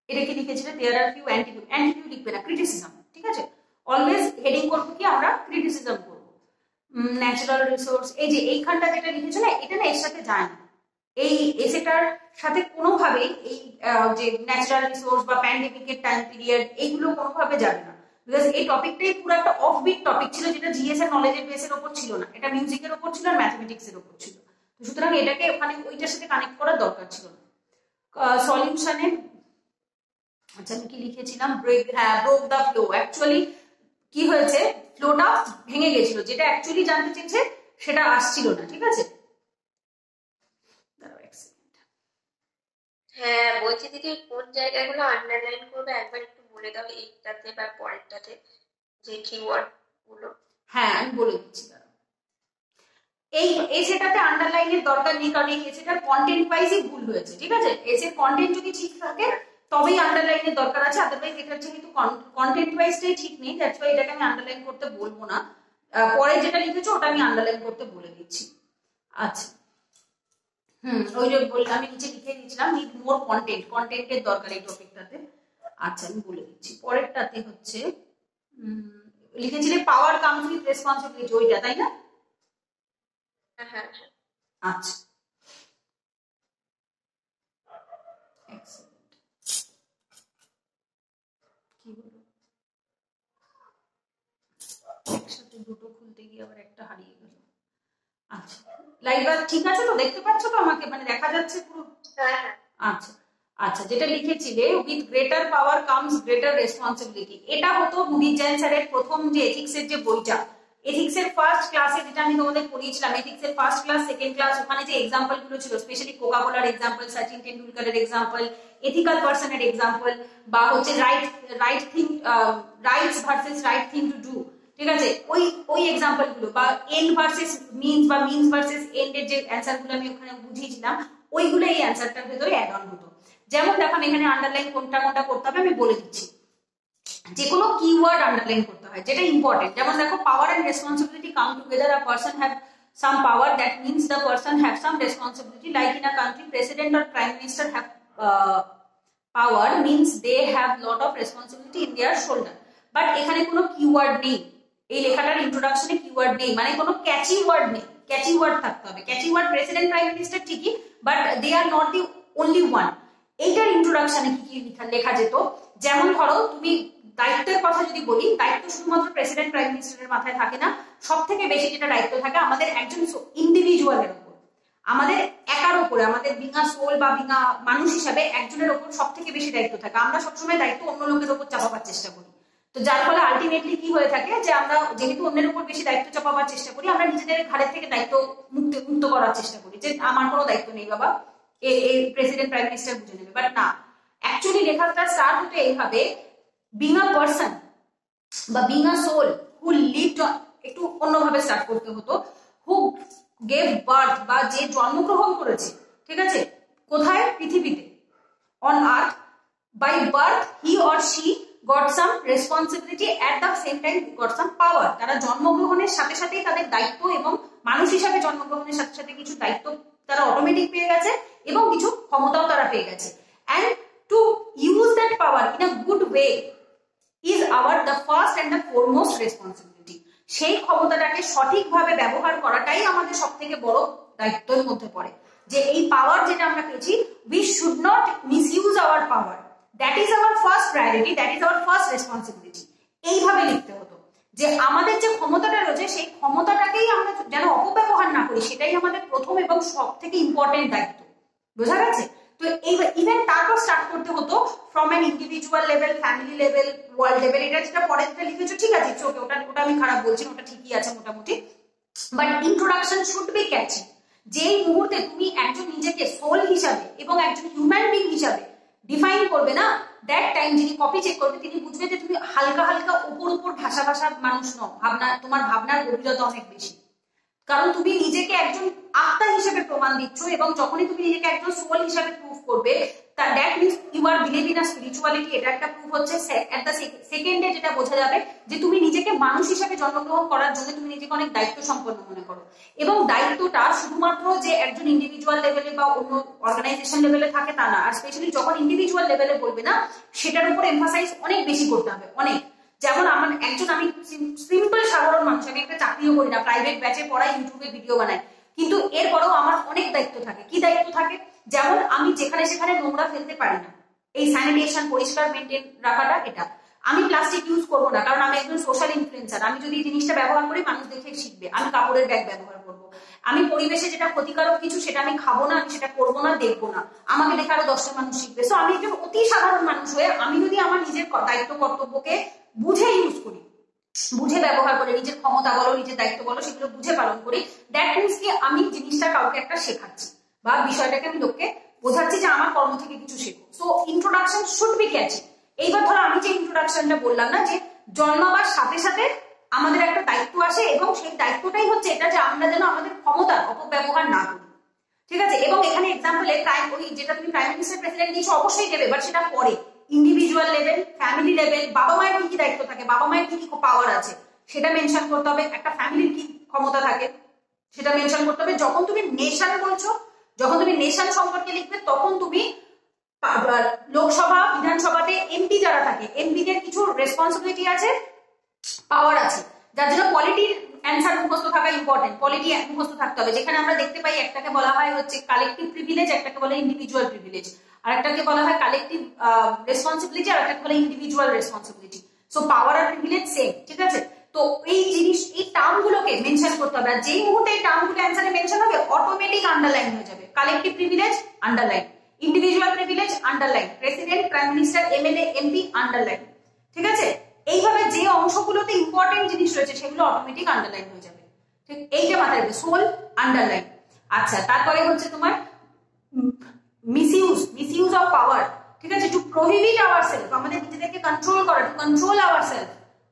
এটা কি লিখেছিল, দেয়ার আর ফিউ অ্যান্টিটিউড, অ্যান্টিটিউড লিখবে না, ক্রিটিসিজম। ঠিক আছে, অলওয়েজ হেডিং করবো কি আমরা, ক্রিটিসিজম করবো। ন্যাচারাল রিসোর্স, এই যে এইখানটা যেটা লিখেছো না, এটা না এর সাথে যায় না, এই এসেটার সাথে কোনোভাবেই এই যে ন্যাচারাল রিসোর্স বা প্যান্ডেমিকের টাইম পিরিয়ড এইগুলো কোনোভাবে যাবে না, বিকজ এই টপিকটাই পুরো একটা অফবিট টপিক ছিল, যেটা জিএস এর নলেজের বেসের উপর ছিল না, এটা মিউজিকের উপর ছিল আর ম্যাথমেটিক্স এর উপর ছিল। তো সুতরাং এটাকে ওখানে ওইটার সাথে কানেক্ট করার দরকার ছিল না। সলিউশনে আচ্ছা আমি কি লিখেছিলাম, ব্রেক দ্য ফ্লো, অ্যাকচুয়ালি কি হয়েছে, ফ্লোটা ভেঙে গেছিল, যেটা অ্যাকচুয়ালি জানতে চেয়েছে সেটা আসছিল না। ঠিক আছে, হ্যাঁ বলছি দিদি, কোন জায়গাগুলো আন্ডারলাইন করবে একবার একটু বলে দাও, এইটাতে বা পরেরটাতে যে কিওয়ার্ড গুলো। হ্যাঁ আমি বলে দিচ্ছি, এই এসেটাতে আন্ডারলাইনের দরকার নেই, কারণ এই এসেটার কন্টেন্ট ওয়াইজই ভুল হয়েছে। ঠিক আছে, এসের কন্টেন্ট যদি ঠিক থাকে তবেই আন্ডারলাইনের দরকার আছে, আদারওয়াইজ এটা যেহেতু কন্টেন্ট ওয়াইজটাই ঠিক নেই, দ্যাটস ওয়াই এটাকে আমি আন্ডারলাইন করতে বলবো না, পরে যেটা লিখেছো ওটা আমি আন্ডারলাইন করতে বলে দিচ্ছি। আচ্ছা, ওই যে বললাম আমি নিচে লিখে দিয়েছিলাম নিড মোর কন্টেন্ট, কন্টেন্টের দরকার এই টপিকটাতে। আচ্ছা আমি বলে দিচ্ছি, পরেরটাতে হচ্ছে লিখেছিলে পাওয়ার কামস উইথ রেসপন্সিবিলিটি, ওইটা তাই না? আচ্ছা, কি বলবো, একসাথে দুটো খুলতে গিয়ে আবার একটা হারিয়ে গেল। আচ্ছা, লাইভ ঠিক আছে তো, দেখতে পাচ্ছ তো আমাকে, মানে দেখা যাচ্ছে পুরো? আচ্ছা আচ্ছা, যেটা লিখেছিলে with greater power comes greater responsibility, এটা হতো মুদিত জৈন স্যারের প্রথম যে এথিক্স এর যে বইটা, এথিক্স এর ফার্স্ট ক্লাসে যেটা আমি তোমাদের পড়িয়েছিলাম, এথিক্স এর ফার্স্ট ক্লাস সেকেন্ড ক্লাস, ওখানে যে এক্সাম্পল গুলো ছিল, স্পেশালি কোকা কোলার এক্সাম্পল, সচিন টেন্ডুলকারের এক্সাম্পল, এথিক্যাল পার্সনের এক্সাম্পল, বা হচ্ছে rights versus right thing to do, ঠিক আছে, ওই এক্সাম্পল গুলো বা এন্ড ভার্সেস মিনস বা মিনস ভার্সেস এন্ড এর যে অ্যান্সার গুলো আমি ওখানে বুঝিয়েছিলাম ওইগুলো এই অ্যান্সারটার ভেতরে অ্যাড অন হতো। যেমন দেখো আমি এখানে আন্ডারলাইন কোনটা কোনটা করতে হবে আমি বলে দিচ্ছি। যে কোনো কিওয়ার্ড আন্ডারলাইন করতে হয় যেটা ইম্পর্টেন্ট। যেমন দেখো power and responsibility come together, a person have some power, that means the person have some responsibility, like in a country president or prime minister have power means they have lot of responsibility in their shoulder, but এখানে কোনো keyword নেই, এই লেখাটার ইন্ট্রোডাকশনে keyword নেই, মানে কোনো ক্যাচি word নেই। ক্যাচি word থাকতে হবে, catchy word president prime minister ঠিকই, but they are not the only one. এইটার ইন্ট্রোডাকশনে কি কি লেখা যেত, যেমন ধরো তুমি দায়িত্বের কথা যদি বলি, দায়িত্ব শুধুমাত্র প্রেসিডেন্ট প্রাইম মিনিস্টারের মাথায় থাকে না, সব থেকে বেশি যেটা দায়িত্ব থাকে আমাদের একজন ইন্ডিভিজুয়ালের উপর, আমাদের একার উপরে, আমাদের বিঙা সোল বা বিঙা মানুষ হিসাবে একজনের উপর সব থেকে বেশি দায়িত্ব থাকে। আমরা সবসময় দায়িত্ব অন্য লোকের উপর চাপাবার চেষ্টা করি, তো যার ফলে আলটিমেটলি কি হয়ে থাকে যে আমরা যেহেতু অন্যের উপর বেশি দায়িত্ব চাপাবার চেষ্টা করি, আমরা নিজেদের ঘাড়ের থেকে দায়িত্ব মুক্ত করার চেষ্টা করি, যে আমার কোনো দায়িত্ব নেই বাবা, এই প্রেসিডেন্ট প্রাইম মিনিস্টার বুঝে নেবে। বাট না, অ্যাকচুয়ালি লেখাটা স্টার্ট হতো এইভাবে, being a person বা being a soul who lived on, একটু অন্যভাবে স্টার্ট করতে হতো, who gave birth বা যে জন্মগ্রহণ করেছে, ঠিক আছে, কোথায়, পৃথিবীতে, on earth, by birth he or she got some responsibility, at the same time got some power। তারা জন্মগ্রহণের সাথে সাথেই তাদের দায়িত্ব এবং মানুষ হিসাবে জন্মগ্রহণের সাথে সাথে কিছু দায়িত্ব তারা অটোমেটিক পেয়ে গেছে এবং কিছু ক্ষমতাও তারা পেয়ে গেছে। and to use that power in a good way is our the first and the foremost responsibility। সেই ক্ষমতাটাকে সঠিকভাবে ব্যবহার করাটাই আমাদের সবথেকে বড় দায়িত্বের মধ্যে পড়ে, যে এই পাওয়ার যেটা আমরা পেয়েছি, we should not misuse our power, that is our first priority, that is our first responsibility। এইভাবে লিখতে হতো যে আমাদের যে ক্ষমতাটা রয়েছে সেই ক্ষমতাটাকেই আমরা যেন অপব্যবহার না করি, সেটাই আমাদের প্রথম এবং সবথেকে ইম্পর্টেন্ট দায়িত্ব। বোঝা গেছে? তো ইভেন তারপর স্টার্ট করতে হতো from an individual level, family level, world level. এটা যেটা পরে যেটা লিখেছো ঠিক আছে, ওটা আমি খারাপ বলছি না, ওটা ঠিকই আছে মোটামুটি, বাট ইন্ট্রোডাকশন শুড বি ক্যাচি। যেই মুহূর্তে তুমি একজন নিজেকে সোল হিসাবে এবং একজন হিউম্যান বিং হিসাবে ডিফাইন করবে না, দ্যাট টাইম যিনি কপি চেক করবে তিনি বুঝবে যে তুমি হালকা হালকা উপর ভাষা মানুষ নও, তোমার ভাবনার গভীরতা অনেক বেশি, কারণ তুমি নিজেকে একজন আত্মা হিসেবে প্রমাণ দিচ্ছ, এবং যখনই তুমি নিজেকে একজন সোল হিসেবে প্রুভ করবে, that means you are believe in a spirituality. এটা একটা প্রুভ হচ্ছে। এট দ্য সেকেন্ডে যেটা বোঝা যাবে যে তুমি নিজেকে মানুষ হিসেবে জন্মগ্রহণ করার জন্য তুমি নিজেকে অনেক দায়িত্ব সম্পন্ন মনে করো, এবং দায়িত্বটা শুধুমাত্র যে একজন ইন্ডিভিজুয়াল লেভেলে বা অন্য অর্গানাইজেশন লেভেলে থাকে তা না, আর স্পেশালি যখন ইন্ডিভিজুয়াল লেভেলে বলবে না, সেটার উপর এমফাসাইজ অনেক বেশি করতে হবে, অনেক। যেমন আমি সিম্পল সাধারণ মানুষ, আমি একটা চাকরিও করি না, প্রাইভেট ব্যাচে পড়াই, ইউটিউবে ভিডিও বানাই, কিন্তু এরপরেও আমার অনেক দায়িত্ব থাকে। কি দায়িত্ব থাকে? যেমন আমি যেখানে সেখানে নোংরা ফেলতে পারি না, এই স্যানিটেশন, পরিষ্কার মেনটেন রাখাটা, এটা আমি প্লাস্টিক ইউজ করবো না, কারণ আমি একজন সোশ্যাল ইনফ্লুয়েন্সার, আমি যদি এই জিনিসটা ব্যবহার করি মানুষ দেখে শিখবে। আমি কাপড়ের ব্যাগ ব্যবহার করবো। আমি পরিবেশে যেটা ক্ষতিকারক কিছু সেটা আমি খাবো না, আমি সেটা করবো না, দেখবো না, আমাকে দেখে আরো 10টা মানুষ শিখবে। সো আমি একজন অতি সাধারণ মানুষ হয়ে আমি যদি আমার নিজের দায়িত্ব কর্তব্যকে বুঝে ইউজ করি, বুঝে ব্যবহার করে, নিজের ক্ষমতা বলো, নিজের দায়িত্ব বলো, সেগুলো বুঝে পালন করি, দ্যাট মিনস কি আমি জিনিসটা কাউকে একটা শেখাচ্ছি বা বিষয়টাকে আমি লোককে বোঝাচ্ছি যে আমার কর্ম থেকে কিছু শেখো। সো ইন্ট্রোডাকশন শুড বি ক্যাচি। এইবার ধরো আমি যে ইন্ট্রোডাকশনটা বললাম না, যে জন্মাবার সাথে সাথে আমাদের একটা দায়িত্ব আসে, এবং সেই দায়িত্বটাই হচ্ছে এটা যে আমরা যেন আমাদের ক্ষমতার অপব্যবহার না করি, ঠিক আছে। এবং এখানে এক্সাম্পলে ওই যেটা তুমি প্রাইম মিনিস্টার প্রেসিডেন্ট দিয়েছো অবশ্যই দেবে, বাট সেটা পরে ইন্ডিভিজুয়াল লেভেল, ফ্যামিলি লেভেল, বাবা মায়ের কি কি দায়িত্ব থাকে, বাবা মায়ের কি কি পাওয়ার আছে সেটা মেনশন করতে হবে, একটা ফ্যামিলির কি ক্ষমতা থাকে সেটা মেনশন করতে হবে। যখন তুমি নেশন বলছো, যখন তুমি নেশন সম্পর্কে লিখবে, তখন তুমি লোকসভা, বিধানসভাতে এমপি যারা থাকে, এমপিদের কিছু রেসপন্সিবিলিটি আছে, পাওয়ার আছে, যার জন্য পলিটির অ্যান্সার মুখস্থ থাকা ইম্পর্টেন্ট, পলিটি মুখস্থ থাকতে হবে। যেখানে আমরা দেখতে পাই একটাকে বলা হয় হচ্ছে কালেকটিভ প্রিভিলেজ, একটাকে বলে ইন্ডিভিজুয়াল প্রিভিলেজ, আর একটাকে বলা হয় কালেকটিভ রেসপন্সিবিলিটি, আর একটাকে বলে ইন্ডিভিজুয়াল রেসপন্সিবিলিটি। সো পাওয়ার আর প্রিভিলেজ সেম, ঠিক আছে। তো এই জিনিস, এই টার্ম গুলোকে মেনশন করতে হবে, আর যেই মুহূর্তে এই টার্ম গুলো অ্যান্সারে মেনশন হবে অটোমেটিক আন্ডারলাইন হয়ে যাবে। Collective privilege underline, individual privilege underline, president, prime minister, MLA, MP underline, ঠিক আছে। এইভাবে যে অংশগুলোতে ইম্পর্টেন্ট জিনিস রয়েছে সেগুলো অটোমেটিক আন্ডারলাইন হয়ে যাবে, ঠিক। এইটা মাথায় রাখবে, সোল আন্ডারলাইন। আচ্ছা, তারপরে হচ্ছে তোমার মিসইউজ অফ পাওয়ার, ঠিক আছে, টু প্রহিবিট আওয়ারসেলফ, আমাদের নিজেদেরকে কন্ট্রোল করা, to control ourself,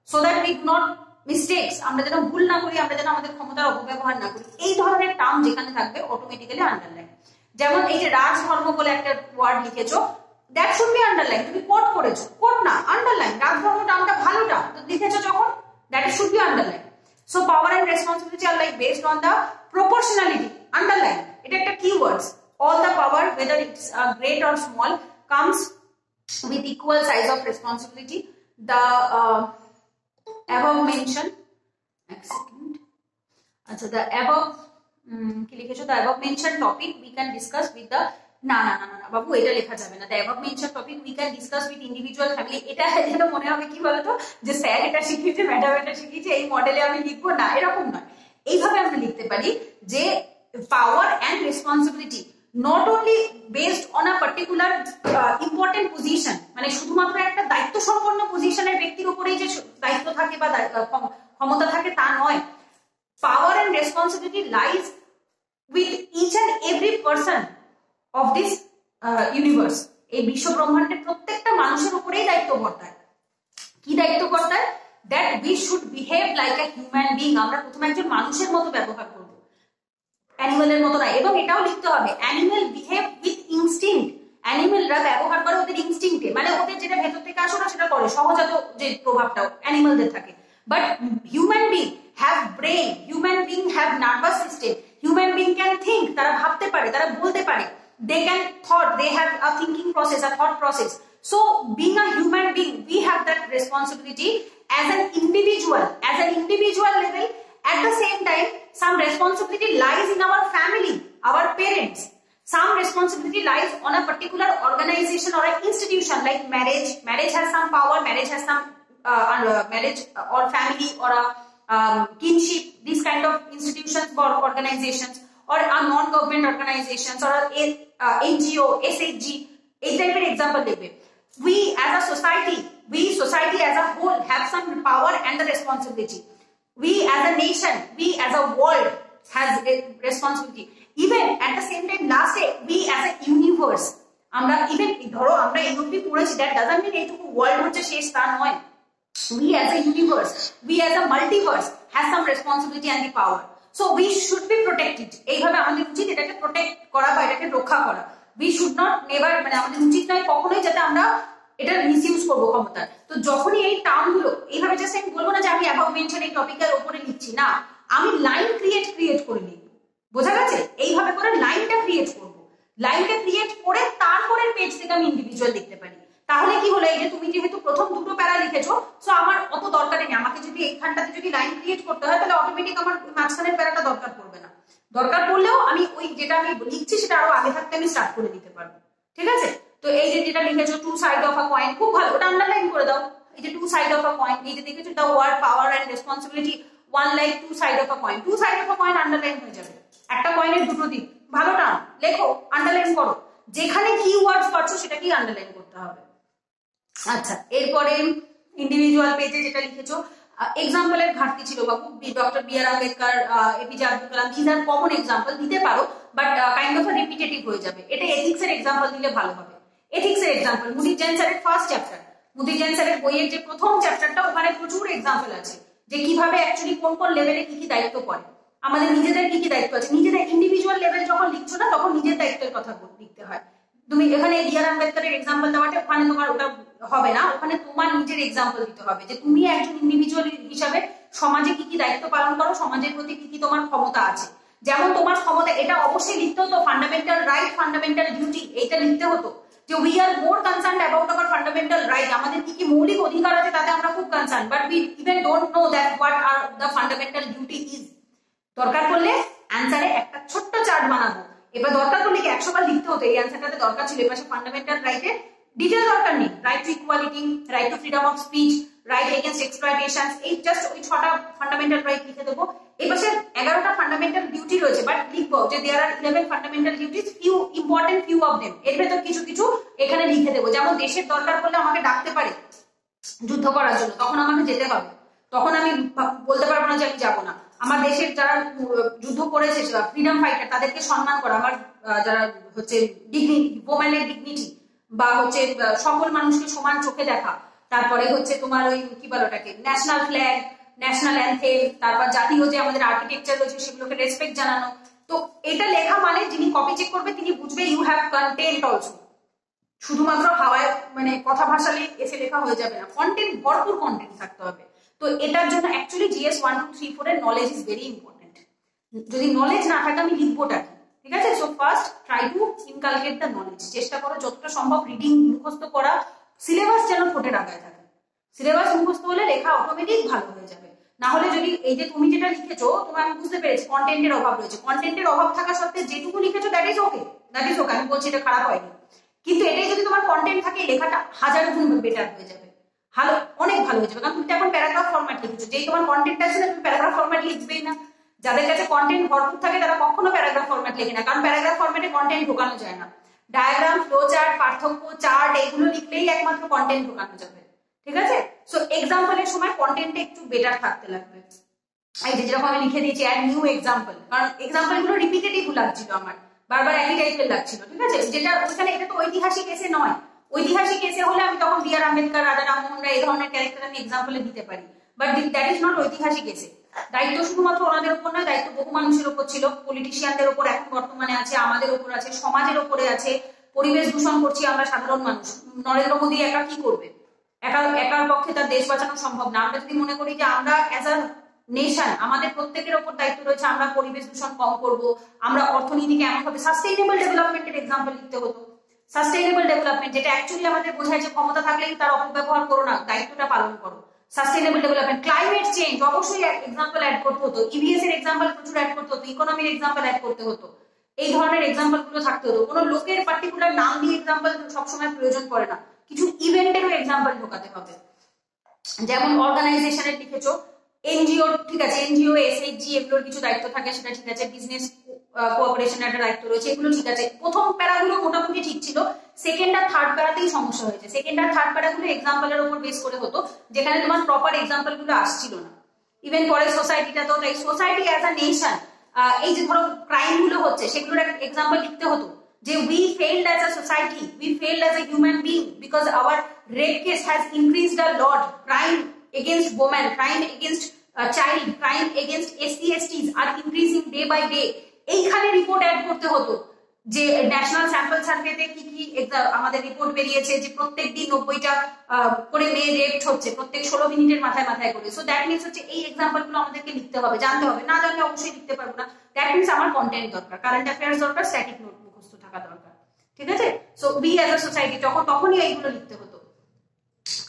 so that we do not mistakes, আমরা যেন ভুল না করি, আমরা যেন আমাদের ক্ষমতার অপব্যবহার না করি, এই ধরনের টার্ম যেখানে থাকবে অটোমেটিক্যালি আন্ডারলাইন। যেমন এই যে রাজধর্ম বলে একটা ওয়ার্ড লিখেছো, দ্যাট শুড বি আন্ডারলাইন। তুমি কোট করেছো, কোট না আন্ডারলাইন, রাজধর্ম টার্মটা ভালোটা তো লিখেছো যখন, that should be underline. So power and responsibility আর like based on the proportionality, underline, এটা একটা keywords. all the power whether it's great or small comes with equal size of responsibility. The above mentioned, next second, acha the above ki likhecho, the above mentioned topic we can discuss with the না না না না বাবু, এটা লেখা যাবে না। the above mentioned topic we can discuss with individual family। এটা যেন মনে হবে কি বলতো, যে স্যার এটা শিখিয়েছে, ম্যাডাম এটা শিখিয়েছে, এই মডেলে আমি লিখবো না, এরকম নয়। এইভাবে আমরা লিখতে পারি যে power and responsibility not only based on a particular important position, মানে শুধুমাত্র একটা দায়িত্ব সম্পন্ন পজিশনের ব্যক্তির উপরেই যে দায়িত্ব থাকে বা ক্ষমতা থাকে তা নয়। Power and responsibility lies with each and every person of this universe. এই বিশ্ব ব্রহ্মাণ্ডের প্রত্যেকটা মানুষের উপরেই দায়িত্ব বর্তায়। কি দায়িত্ব বর্তায়? That we should behave like a human being. আমরা প্রথমে একজন মানুষের মতো ব্যবহার করব, অ্যানিমেলের মতো না। এবং এটাও লিখতে হবে অ্যানিমেল বিহেভ উইথ ইনস্টিংক্ট। অ্যানিমেলরা ব্যবহার করে ওদের ইনস্টিংক্টে, মানে ওদের যেটা ভেতর থেকে আসে না সেটা করে, সহজাত যে প্রভাবটাও অ্যানিমেলদের থাকে। But human being have brain, human being have nervous system, human being can think, তারা ভাবতে পারে, তারা বলতে পারে, they can thought, they have a thinking process, a thought process. So being a human being, we have that responsibility as an individual level. At the same time, some responsibility lies in our family, our parents. Some responsibility lies on a particular organization or an institution like marriage. Marriage has some power, marriage has some marriage or family or a kinship, these kind of institutions or organizations, or a non-government organizations or a NGO, SHG, এই টাইপের example দেবে। We as a society as a whole have some power and the responsibility. We as a nation, we as a world has a responsibility. Even at the same time, last day, we as a universe, আমরা even ধরো আমরা এই অবধি পড়েছি, that doesn't mean এইটুকু world হচ্ছে শেষ, তা নয়। We as a universe, we as a multiverse has some responsibility and the power. So we should be protected. এইভাবে আমাদের উচিত এটাকে প্রোটেক্ট করা বা এটাকে রক্ষা করা। We should not never, মানে আমাদের উচিত নয় কখনোই যাতে আমরা এটা মিসইউজ করবো ক্ষমতার। তো যখনই এই টার্ম গুলো এইভাবে জাস্ট আমি বলবো না যে আমি অ্যাবাভ মেনশন এই টপিকের উপরে লিখছি, না, আমি লাইন ক্রিয়েট করে লিখবো। বোঝা গেছে? এইভাবে করে লাইনটা ক্রিয়েট করবো, লাইনটা ক্রিয়েট করে তারপরের পেজ থেকে আমি ইন্ডিভিজুয়াল লিখতে পারি। তাহলে কি হলো, এই যে তুমি যেহেতু প্রথম দুটো প্যারা লিখেছো, সো আমার অত দরকারই নেই। আমাকে যদি এইখানটাতে যদি লাইন ক্রিয়েট করতে হয় তাহলে অটোমেটিক আমার মাঝখানের প্যারাটা দরকার পড়বে না। দরকার পড়লেও আমি ওই যেটা আমি লিখছি সেটা আরো আগে থাকতে আমি স্টার্ট করে দিতে পারবো। ঠিক আছে? তো এই যে যেটা লিখেছো two side of a coin, খুব ভালো, ওটা আন্ডারলাইন করে দাও। এই যে two side of a coin, এই যে দেখেছো the word power and responsibility one like two side of a coin, two side of a coin underline হয়ে যাবে। একটা কয়েনের দুটো দিক, ভালো টার্ম লেখো, আন্ডারলাইন করো, যেখানে কি ওয়ার্ডস পাচ্ছ সেটাকেই আন্ডারলাইন করতে হবে। আচ্ছা, এরপরে ইন্ডিভিজুয়াল পেজে যেটা লিখেছো, এক্সাম্পলের ঘাটতি ছিল বাবু। Doctor B R. Ambedkar, APJ Abdul Kalam, this are common example, দিতে পারো, বাট কাইন্ড অফ রিপিটেটিভ হয়ে যাবে। এটা এথিক্স এর এক্সাম্পল দিলে ভালো হবে। এথিক্স এর এক্সাম্পল মুদির জৈন স্যারের ফার্স্ট চ্যাপ্টার, মুদির জৈন স্যারের বইয়ের যে প্রথম চ্যাপ্টারটা, ওখানে প্রচুর এক্সাম্পল আছে যে কিভাবে অ্যাকচুয়ালি কোন কোন লেভেলে কি কি দায়িত্ব পড়ে, আমাদের নিজেদের কি কি দায়িত্ব আছে। নিজেদের ইন্ডিভিজুয়াল লেভেল যখন লিখছো না, তখন নিজের দায়িত্বের কথা লিখতে হয়। তুমি এখানে বি.আর. আম্বেদকরের এক্সাম্পল দেওয়াটা, ওখানে তোমার ওটা হবে না, ওখানে তোমার নিজের এক্সাম্পল দিতে হবে যে তুমি একজন ইন্ডিভিজুয়াল হিসাবে সমাজে কি কি দায়িত্ব পালন করো, সমাজের প্রতি কি কি তোমার ক্ষমতা আছে। যেমন তোমার ক্ষমতা, এটা অবশ্যই লিখতে হতো ফান্ডামেন্টাল রাইট, ফান্ডামেন্টাল ডিউটি, এইটা লিখতে হতো যে we are more concerned about our fundamental right, আমাদের কি কি মৌলিক অধিকার আছে তাতে আমরা খুব concern, but we even don't know that what are the fundamental duty is. দরকার পড়লে অ্যান্সারে একটা ছোট্ট চার্ট বানাবো, এবার দরকার পড়লে কি 100 বার লিখতে হতো, এই অ্যান্সারটাতে দরকার ছিল। এপাশে ফান্ডামেন্টাল রাইটের ডিটেল দরকার নেই, right to equality, right two freedom of speech, right against exploitation, এই জাস্ট ওই 6টা ফান্ডামেন্টাল রাইট লিখে দেবো। এপাশে 11টা ফান্ডামেন্টাল ডিউটি রয়েছে, বাট লিখবো যে দেয়ার আর 11 fundamental duties, few important few of them, এর ভেতর কিছু কিছু এখানে লিখে দেবো। যেমন দেশের দরকার পড়লে আমাকে ডাকতে পারে যুদ্ধ করার জন্য, তখন আমাকে যেতে হবে, তখন আমি বলতে পারবো না যে আমি যাবো না। আমার দেশের যারা যুদ্ধ করেছে, ফ্রিডম ফাইটার, তাদেরকে সম্মান করা, আমার যারা হচ্ছে ডিগনিটি, ওম্যানের ডিগনিটি, বা হচ্ছে সকল মানুষকে সমান চোখে দেখা, তারপরে হচ্ছে তোমার ওই কি বলো ওটাকে ন্যাশনাল ফ্ল্যাগ, ন্যাশনাল অ্যান্থেম, তারপর জাতীয় যে আমাদের আর্কিটেকচার রয়েছে সেগুলোকে রেসপেক্ট জানানো। তো এটা লেখা মানে যিনি কপি চেক করবে তিনি বুঝবে ইউ হ্যাভ কন্টেন্ট অলসো, শুধুমাত্র হাওয়ায় মানে কথা ভাসালে এসে লেখা হয়ে যাবে না, কন্টেন্ট, ভরপুর কন্টেন্ট থাকতে হবে। তো এটার জন্য অ্যাকচুয়ালি GS 1 2 3 4 এর নলেজ ইজ ভেরি ইম্পর্টেন্ট। যদি নলেজ না থাকে আমি লিখবোটা কি, ঠিক আছে? So first try to inculcate the knowledge, চেষ্টা করো যতটা সম্ভব রিডিং মুখস্থ করা, সিলেবাস যেন ঠোঁটের আগায় থাকে। সিলেবাস মুখস্থ হলে লেখা অটোমেটিক ভালো হয়ে যাবে। না হলে যদি এই যে তুমি যেটা লিখেছো তোমার আমি বুঝতে পেরেছি কন্টেন্টের অভাব রয়েছে, কন্টেন্টের অভাব থাকা সত্ত্বেও যেটুকু লিখেছো দ্যাট ইজ ওকে, আমি বলছি এটা খারাপ হয়নি, কিন্তু এটাই যদি তোমার কন্টেন্ট থাকে লেখাটা 1000 গুণ বেটার হয়ে যাবে, ভালো, অনেক ভালো হয়ে যাবে। কারণ তুমি এখন প্যারাগ্রাফ ফরম্যাট লিখেছো, যেই তোমার কন্টেন্ট আছে না তুমি প্যারাগ্রাফ ফরম্যাট লিখবেই না। যাদের কাছে কন্টেন্ট ভরপুর থাকে তারা কখনো প্যারাগ্রাফ ফরম্যাট লেখে না, কারণ প্যারাগ্রাফ ফরম্যাটে কন্টেন্ট ঢোকানো যায় না। ডায়াগ্রাম, ফ্লো চার্ট, পার্থক্য চার্ট এগুলো লিখলেই একমাত্র কন্টেন্ট ঢোকানো যাবে, ঠিক আছে? সো এক্সাম্পলের সময় কন্টেন্টটা একটু বেটার থাকতে লাগবে। এই যে যেরকম আমি লিখে দিয়েছি অ্যাড নিউ এক্সাম্পল, কারণ এক্সাম্পল গুলো রিপিটেটিভ লাগছিল আমার, বারবার একই টাইপের লাগছিল, ঠিক আছে? যেটা ওখানে এটা তো ঐতিহাসিক এসে নয়, ঐতিহাসিক এসে হলে আমি তখন বি.আর. আম্বেদকর, রাজা রামমোহন রায় এই ধরনের ক্যারেক্টার আমি এক্সাম্পলে দিতে পারি, বাট দ্যাট ইজ নট ঐতিহাসিক এসে। দায়িত্ব শুধুমাত্র ওনাদের উপর নয়, দায়িত্ব বহু মানুষের উপর ছিল, পলিটিশিয়ানদের উপর এখন বর্তমানে আছে, আমাদের উপর আছে, সমাজের উপরে আছে। পরিবেশ দূষণ করছি আমরা সাধারণ মানুষ, নরেন্দ্র মোদী একা কি করবে? একার পক্ষে তার দেশ বাঁচানো সম্ভব না। আমরা যদি মনে করি যে আমরা অ্যাজ আ নেশন আমাদের প্রত্যেকের উপর দায়িত্ব রয়েছে, আমরা পরিবেশ দূষণ কম করব, আমরা অর্থনীতিকে এমন ভাবে সাস্টেইনেবল ডেভেলপমেন্টের এক্সাম্পল লিখতে হতো। সাস্টেইনেবল ডেভেলপমেন্ট যেটা অ্যাকচুয়ালি আমাদের বোঝায় যে ক্ষমতা থাকলেই তার অপব্যবহার করো না, দায়িত্বটা পালন করো। সাস্টেইনেবল ডেভেলপমেন্ট, ক্লাইমেট চেঞ্জ অবশ্যই এক্সাম্পল অ্যাড করতে হতো, ইভিএস এর এক্সাম্পল প্রচুর অ্যাড করতে হতো, ইকোনমির এক্সাম্পল অ্যাড করতে হতো, এই ধরনের এক্সাম্পল গুলো থাকতে হতো। কোনো লোকের পার্টিকুলার নাম দিয়ে এক্সাম্পল সবসময় প্রয়োজন পড়ে না, কিছু ইভেন্টেরও এক্সাম্পল ঢোকাতে হবে। যেমন অর্গানাইজেশনের লিখেছো, এনজিও, ঠিক আছে, এনজিও, এসএইচজি এগুলোর কিছু দায়িত্ব থাকে, সেটা ঠিক আছে, বিজনেস কোঅপারেশনের একটা দায়িত্ব রয়েছে, এগুলো ঠিক আছে। প্রথম প্যারাগুলো মোটামুটি ঠিক ছিল, সেকেন্ড আর থার্ড প্যারাতেই সমস্যা হয়েছে। সেকেন্ড আর থার্ড প্যারাগুলো এক্সাম্পলের উপর বেস করে হতো, যেখানে তোমার প্রপার এক্সাম্পল গুলো আসছিল না। ইভেন পরে সোসাইটিটা তো, তাই সোসাইটি অ্যাজ আ নেশন, এই যে ধরো ক্রাইম গুলো হচ্ছে সেগুলোর একটা এক্সাম্পল লিখতে হতো, যে we failed as a society, we failed as a human being because our rape case has increased a lot, crime against women, crime against child, crime against SC/STs are increasing day by day। এইখানে report add করতে হতো যে national sample সার্ভেতে কি কি আমাদের report বেরিয়েছে, যে প্রত্যেক দিন 90টা করে মেয়ে রেপড হচ্ছে প্রত্যেক 16 মিনিটের মাথায় মাথায় করে। সো দ্যাট মিনস হচ্ছে এই এক্সাম্পল গুলো আমাদেরকে লিখতে হবে, জানতে হবে, না জানলে অবশ্যই লিখতে পারবো না। দ্যাট মিনস আমার কন্টেন্ট দরকার, কারেন্ট অ্যাফেয়ার্স দরকার, স্ট্যাটিক নোট মুখস্থ থাকা দরকার, ঠিক আছে? So we as a society তখনই এইগুলো লিখতে হতো।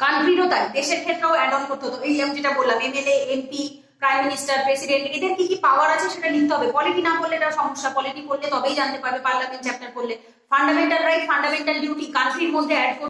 কান্ট্রিরও তাই, দেশের ক্ষেত্রেও অ্যাড অন করতে হতো, এই আমি যেটা বললাম MLA, MP, prime minister, president, এদের কি কি পাওয়ার আছে সেটা লিখতে হবে। পলিটি না পড়লে এটা সমস্যা, পলিটি পড়লে তবেই জানতে পারবে, পার্লামেন্ট চ্যাপ্টার পড়লে। ফান্ডামেন্টাল রাইট, ফান্ডামেন্টাল ডিউটি কান্ট্রির মধ্যে অ্যাড